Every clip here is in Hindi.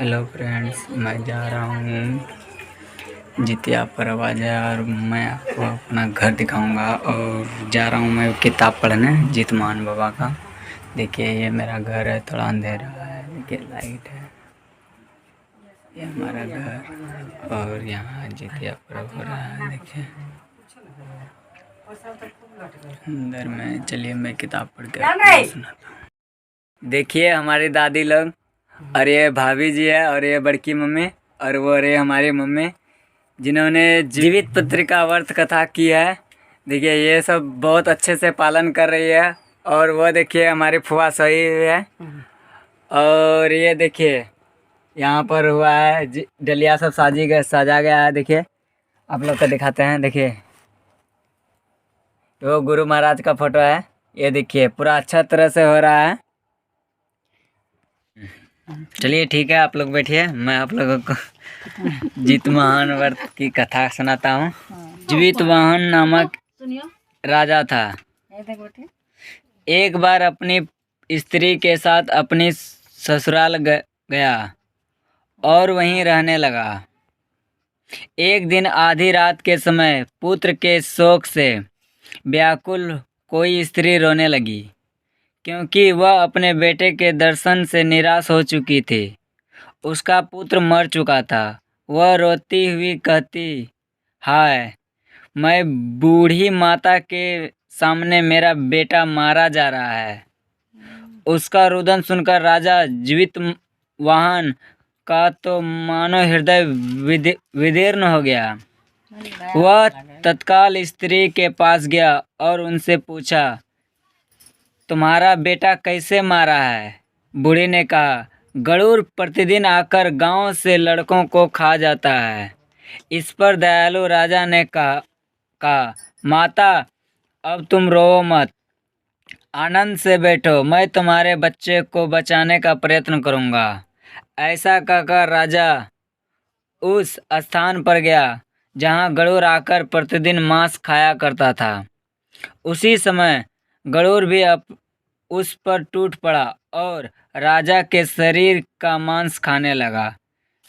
हेलो फ्रेंड्स, मैं जा रहा हूँ जितिया पर्व आज है और मैं आपको अपना घर दिखाऊंगा। और जा रहा हूँ मैं किताब पढ़ने जितमान बाबा का। देखिए ये मेरा घर है, थोड़ा अंधेरा है, देखिए लाइट है, ये हमारा घर। और यहाँ जितिया पर्व हो रहा है, देखिए अंदर में। चलिए मैं किताब पढ़ के आपको सुनाता हूँ। देखिए हमारी दादी लोग, और ये भाभी जी है, और ये बड़की मम्मी, और वो रहे हमारी मम्मी जिन्होंने जीवित पत्रिका वर्त कथा की है। देखिए ये सब बहुत अच्छे से पालन कर रही है। और वो देखिए हमारी फुआ सही है। और ये देखिए यहाँ पर हुआ है डलिया सब सजा गया है। देखिए आप लोग को दिखाते हैं। देखिए वो गुरु महाराज का फोटो है। ये देखिए पूरा अच्छा तरह से हो रहा है। चलिए ठीक है, आप लोग बैठिए, मैं आप लोगों को जितवाहन व्रत की कथा सुनाता हूँ। जितवाहन नामक राजा था। एक बार अपनी स्त्री के साथ अपनी ससुराल गया और वहीं रहने लगा। एक दिन आधी रात के समय पुत्र के शोक से व्याकुल कोई स्त्री रोने लगी, क्योंकि वह अपने बेटे के दर्शन से निराश हो चुकी थी। उसका पुत्र मर चुका था। वह रोती हुई कहती, हाय, मैं बूढ़ी माता के सामने मेरा बेटा मारा जा रहा है। उसका रुदन सुनकर राजा जितवाहन का तो मानो हृदय विदीर्ण हो गया। वह तत्काल स्त्री के पास गया और उनसे पूछा, तुम्हारा बेटा कैसे मारा है? बूढ़ी ने कहा, गरुड़ प्रतिदिन आकर गांव से लड़कों को खा जाता है। इस पर दयालु राजा ने कहा, माता, अब तुम रो मत, आनंद से बैठो, मैं तुम्हारे बच्चे को बचाने का प्रयत्न करूंगा। ऐसा कहकर राजा उस स्थान पर गया जहां गरुड़ आकर प्रतिदिन मांस खाया करता था। उसी समय गरुड़ भी उस पर टूट पड़ा और राजा के शरीर का मांस खाने लगा।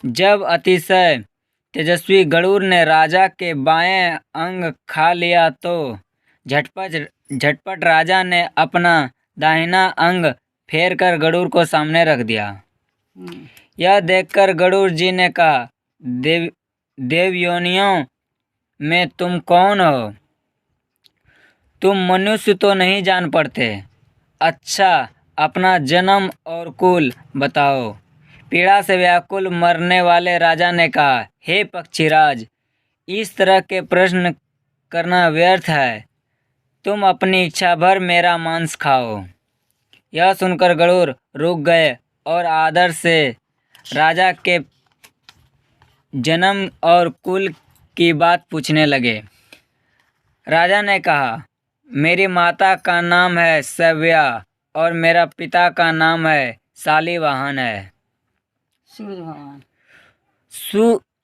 जब अतिशय तेजस्वी गरुड़ ने राजा के बाएं अंग खा लिया तो झटपट राजा ने अपना दाहिना अंग फेर कर गरुड़ को सामने रख दिया। यह देखकर गरुड़ जी ने कहा, देवयोनियों में तुम कौन हो? तुम मनुष्य तो नहीं जान पड़ते। अच्छा, अपना जन्म और कुल बताओ। पीड़ा से व्याकुल मरने वाले राजा ने कहा, हे पक्षीराज, इस तरह के प्रश्न करना व्यर्थ है। तुम अपनी इच्छा भर मेरा मांस खाओ। यह सुनकर गरुड़ रुक गए और आदर से राजा के जन्म और कुल की बात पूछने लगे। राजा ने कहा, मेरी माता का नाम है सव्या और मेरा पिता का नाम है शालिवाहन है।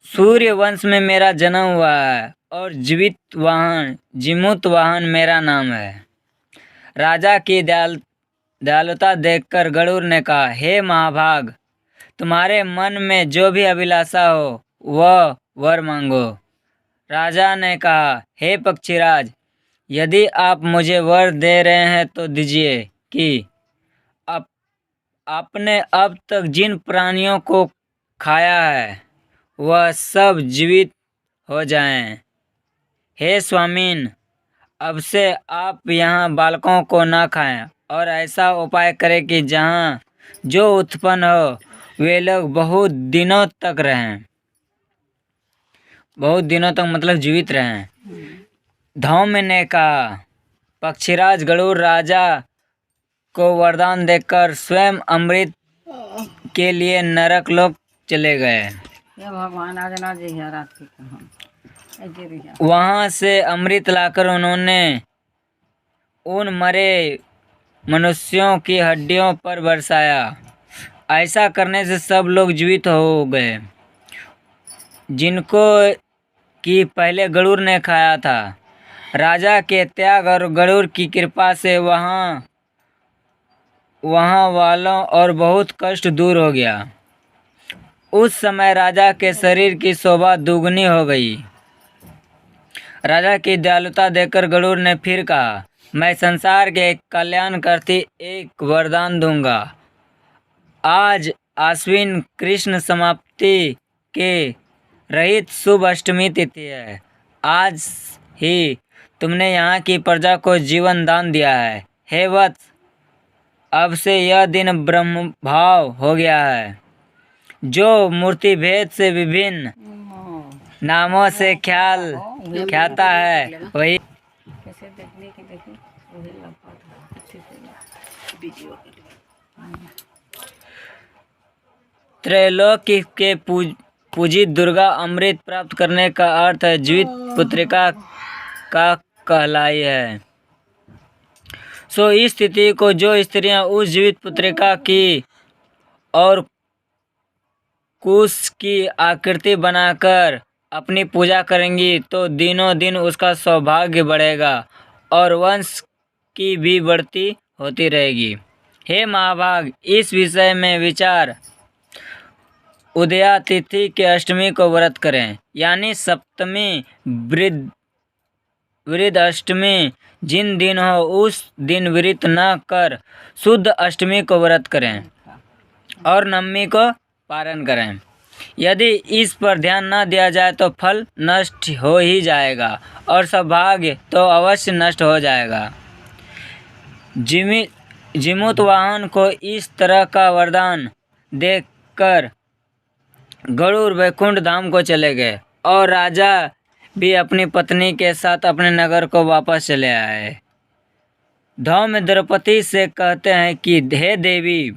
सूर्य वंश में मेरा जन्म हुआ है और जिमुतवाहन मेरा नाम है। राजा की दयालुता देखकर गरुड़ ने कहा, हे महाभाग, तुम्हारे मन में जो भी अभिलाषा हो वह वर मांगो। राजा ने कहा, हे पक्षीराज, यदि आप मुझे वर दे रहे हैं तो दीजिए कि आपने अब तक जिन प्राणियों को खाया है वह सब जीवित हो जाएं। हे स्वामीन, अब से आप यहाँ बालकों को न खाएं और ऐसा उपाय करें कि जहाँ जो उत्पन्न हो वे लोग बहुत दिनों तक रहें। बहुत दिनों तक मतलब जीवित रहें। धौम्य ने कहा, पक्षीराज गरुड़ राजा को वरदान देकर स्वयं अमृत के लिए नरक लोक चले गए। वहां से अमृत लाकर उन्होंने उन मरे मनुष्यों की हड्डियों पर बरसाया। ऐसा करने से सब लोग जीवित हो गए जिनको कि पहले गरुड़ ने खाया था। राजा के त्याग और गरुड़ की कृपा से वहाँ वालों और बहुत कष्ट दूर हो गया। उस समय राजा के शरीर की शोभा दुगनी हो गई। राजा की दयालुता देखकर गरुड़ ने फिर कहा, मैं संसार के कल्याण करती एक वरदान दूंगा। आज आश्विन कृष्ण समाप्ति के रहित शुभ अष्टमी तिथि है। आज ही तुमने यहाँ की प्रजा को जीवन दान दिया है। हे वत्स, अब से यह दिन ब्रह्म भाव हो गया है। जो मूर्ति भेद से विभिन्न नामों से ख्याता है वही त्रैलोक्य के पूजित दुर्गा अमृत प्राप्त करने का अर्थ है जीवित पुत्रिका का कहलाई है। सो इस स्थिति को जो स्त्रियां उस जीवित पुत्रिका की और कुश की आकृति बनाकर अपनी पूजा करेंगी तो दिनों दिन उसका सौभाग्य बढ़ेगा और वंश की भी बढ़ती होती रहेगी। हे महाभाग, इस विषय में विचार। उदया तिथि के अष्टमी को व्रत करें, यानी सप्तमी वृद्ध अष्टमी जिन दिन हो उस दिन व्रत न कर शुद्ध अष्टमी को व्रत करें और नवमी को पारण करें। यदि इस पर ध्यान न दिया जाए तो फल नष्ट हो ही जाएगा और सौभाग्य तो अवश्य नष्ट हो जाएगा। जिमुतवाहन को इस तरह का वरदान देखकर गरुड़ वैकुंठ धाम को चले गए और राजा भी अपनी पत्नी के साथ अपने नगर को वापस चले आए। धौम्य द्रौपदी से कहते हैं कि हे देवी,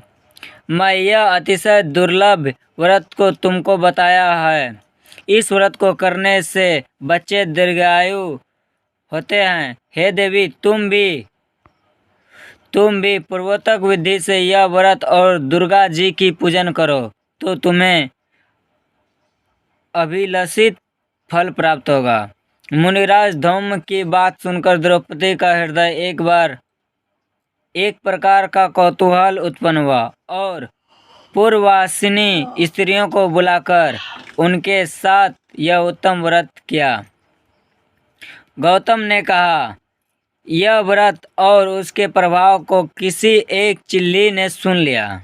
मैं यह अतिशय दुर्लभ व्रत को तुमको बताया है। इस व्रत को करने से बच्चे दीर्घायु होते हैं। हे देवी, तुम भी पूर्वोक्त विधि से यह व्रत और दुर्गा जी की पूजन करो तो तुम्हें अभिलषित फल प्राप्त होगा। मुनिराज धौम्य की बात सुनकर द्रौपदी का हृदय एक प्रकार का कौतूहल उत्पन्न हुआ और पूर्ववासिनी स्त्रियों को बुलाकर उनके साथ यह उत्तम व्रत किया। गौतम ने कहा, यह व्रत और उसके प्रभाव को किसी एक चिल्ली ने सुन लिया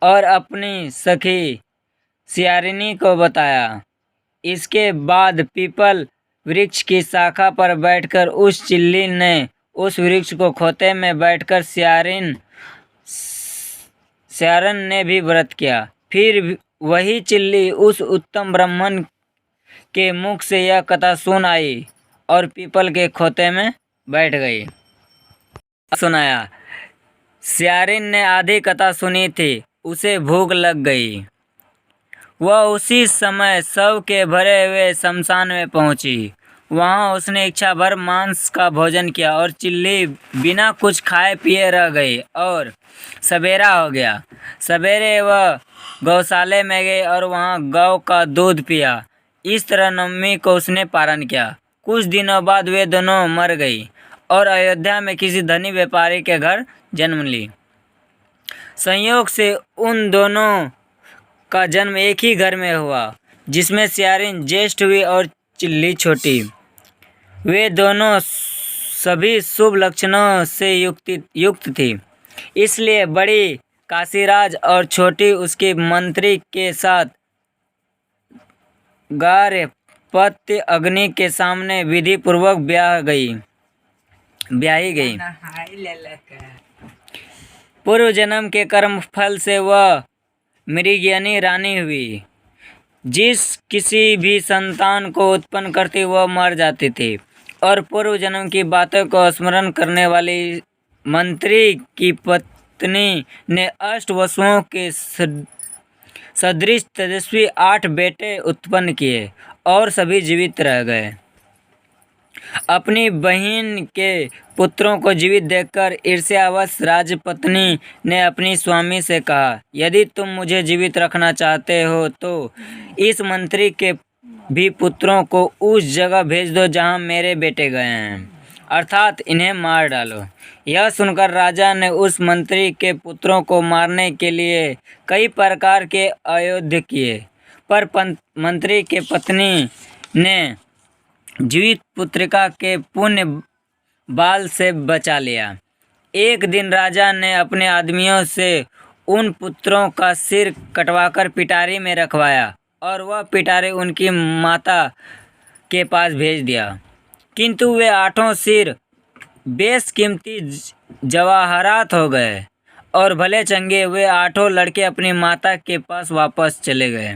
और अपनी सखी सियारिनी को बताया। इसके बाद पीपल वृक्ष की शाखा पर बैठकर उस चिल्ली ने उस वृक्ष को खोते में बैठकर स्यारन ने भी व्रत किया। फिर वही चिल्ली उस उत्तम ब्राह्मण के मुख से यह कथा सुन आई और पीपल के खोते में बैठ गई। सुनाया। स्यारिन ने आधी कथा सुनी थी, उसे भूख लग गई। वह उसी समय शव के भरे हुए शमशान में पहुंची। वहां उसने इच्छा भर मांस का भोजन किया और चिल्ली बिना कुछ खाए पिए रह गई और सवेरा हो गया। सवेरे वह गौशाले में गई और वहां गौ का दूध पिया। इस तरह नवमी को उसने पारण किया। कुछ दिनों बाद वे दोनों मर गई और अयोध्या में किसी धनी व्यापारी के घर जन्म ली। संयोग से उन दोनों का जन्म एक ही घर में हुआ, जिसमें स्यारिन ज्येष्ठ हुई और चिल्ली छोटी। वे दोनों सभी शुभ लक्षणों से युक्त थी, इसलिए बड़ी काशीराज और छोटी उसकी मंत्री के साथ गार्हपत्य अग्नि के सामने विधि पूर्वक ब्याही गई। पूर्व जन्म के कर्म फल से वह मृगयनी रानी हुई। जिस किसी भी संतान को उत्पन्न करती वह मर जाती थी और पूर्व जन्म की बातों को स्मरण करने वाली मंत्री की पत्नी ने 8 वसुओं के सदृश तेजस्वी 8 बेटे उत्पन्न किए और सभी जीवित रह गए। अपनी बहन के पुत्रों को जीवित देखकर ईर्ष्यावश राजपत्नी ने अपनी स्वामी से कहा, यदि तुम मुझे जीवित रखना चाहते हो तो इस मंत्री के भी पुत्रों को उस जगह भेज दो जहां मेरे बेटे गए हैं अर्थात इन्हें मार डालो। यह सुनकर राजा ने उस मंत्री के पुत्रों को मारने के लिए कई प्रकार के आयुध किए, पर मंत्री के पत्नी ने जीवित पुत्रिका के पुण्य बाल से बचा लिया। एक दिन राजा ने अपने आदमियों से उन पुत्रों का सिर कटवाकर पिटारी में रखवाया और वह पिटारी उनकी माता के पास भेज दिया। किंतु वे 8 सिर बेशकीमती जवाहरात हो गए और भले चंगे वे 8 लड़के अपनी माता के पास वापस चले गए।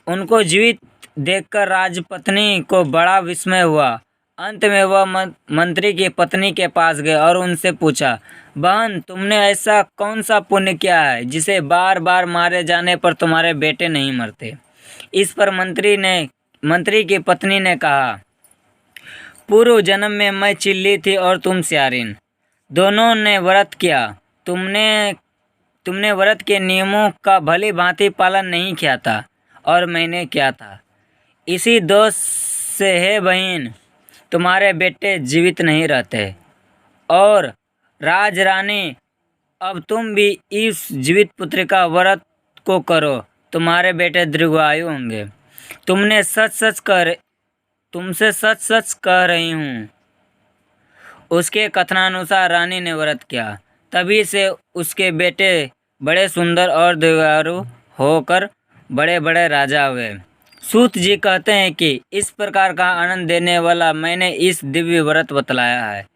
उनको जीवित देखकर राजपत्नी को बड़ा विस्मय हुआ। अंत में वह मंत्री की पत्नी के पास गए और उनसे पूछा, बहन, तुमने ऐसा कौन सा पुण्य किया है जिसे बार बार मारे जाने पर तुम्हारे बेटे नहीं मरते? इस पर मंत्री की पत्नी ने कहा, पूर्व जन्म में मैं चिल्ली थी और तुम स्यारिन। दोनों ने व्रत किया। तुमने व्रत के नियमों का भली भांति पालन नहीं किया था और मैंने किया था। इसी दोष से हे बहन, तुम्हारे बेटे जीवित नहीं रहते। और राजरानी, अब तुम भी इस जीवित पुत्रिका व्रत को करो, तुम्हारे बेटे दीर्घायु होंगे। तुमसे सच सच कह रही हूँ। उसके कथनानुसार रानी ने व्रत किया। तभी से उसके बेटे बड़े सुंदर और दीर्घायु होकर बड़े बड़े राजा हुए। सूत जी कहते हैं कि इस प्रकार का आनंद देने वाला मैंने इस दिव्य व्रत बतलाया है।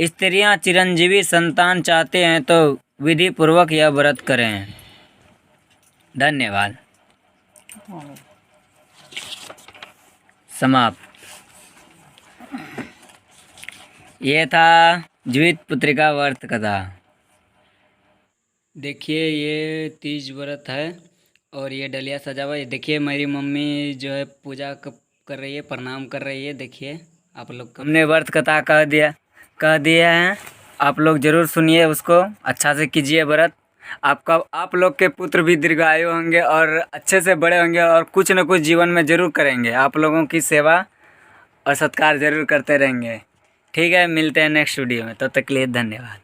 स्त्रियां चिरंजीवी संतान चाहते हैं तो विधि पूर्वक यह व्रत करें। धन्यवाद। समाप्त। ये था जीवित पुत्रिका व्रत कथा। देखिए, ये तीज व्रत है और ये डलिया सजा हुआ है। देखिए, मेरी मम्मी जो है पूजा कर रही है, प्रणाम कर रही है। देखिए, आप लोग हमने व्रत कथा कह दिया है। आप लोग ज़रूर सुनिए, उसको अच्छा से कीजिए व्रत। आप लोग के पुत्र भी दीर्घायु होंगे और अच्छे से बड़े होंगे और कुछ न कुछ जीवन में ज़रूर करेंगे। आप लोगों की सेवा और सत्कार ज़रूर करते रहेंगे। ठीक है, मिलते हैं नेक्स्ट वीडियो में। तब तक के लिए धन्यवाद।